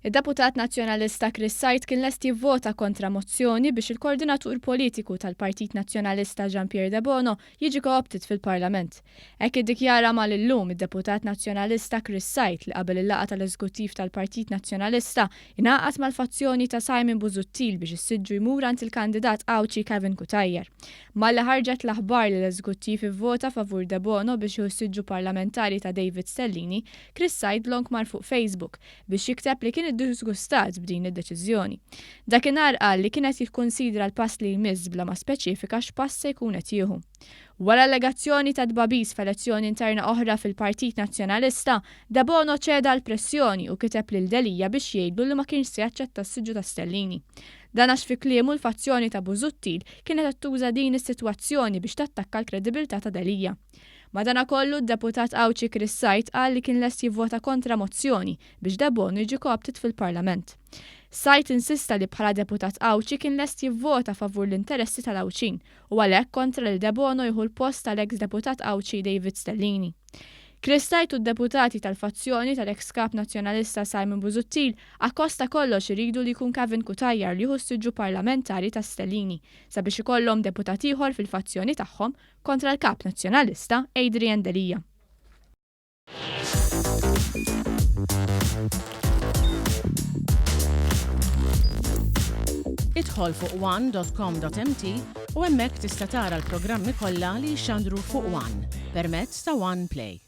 Id-Deputat Nazzjonalista Chris Said kien lest jivvota kontra mozzjoni biex il-kordinatur politiku tal-Partit Nazzjonalista Jean Pierre Debono jiġi co-opted fil-Parlament. Hekk iddikjara mal-illum id-Deputat Nazzjonalista Chris Said li qabel il-laqgħa tal-Eżekuttiv tal-Partit Nazzjonalista ingħaqad mal-fazzjoni ta' Simon Busuttil biex issiġġu jmur ant il-kandidat Awċi Kevin Kutajjar. Malli ħarġet l-aħbar li l-Eżekuttiv ivvota favur Debono biex jissiġġu parlamentari ta' David Stellini, Chris Said lonk mar fuq Facebook biex jikteb li kien iddisgustat b'din id-deċiżjoni. Dakinhar qal li kienet jikkunsidra l-pass li jmiss bla ma speċifika x'pass se jkun qed jieħu. Wara allegazzjoni ta' tbabiż f'elezzjoni interna oħra fil-Partit Nazzjonalista, Debono ċeda l-pressjoni u kiteb lil Delija biex jgħidlu li ma kienx se jaċċetta s-siġġu ta' Stellini. Dan għax fi kliemu l-fazzjoni ta' Busuttil kienet qed tuża din is-sitwazzjoni biex tattakka l-kredibilità ta' Delija. Madankollu d-Deputat Awċi Chris Said qal li kien lest jivvota kontra mozzjoni biex Debono jiġi co-opted fil-Parlament. Said insista li bħala Deputat Awċi kien lest jivvota favur l-interessi tal-Awċin u għalhekk kontra li Debono jieħu l-post tal-ex Deputat Awċi David Stellini. Chris Said u d-deputati tal-fazzjoni tal-ex kap nazzjonalista Simon Busuttil akkosta kollox iridu li jkun Kevin Kutajjar li jieħu s-siġġu parlamentari ta' Stellini sabiex ikollhom deputat ieħor fil-fazzjoni tagħhom kontra l-kap nazzjonalista Delija. Idħol fuq one.com.mt u hemmhekk tista' tara l-programmi kollha li jxandru fuq One permezz ta' One Play.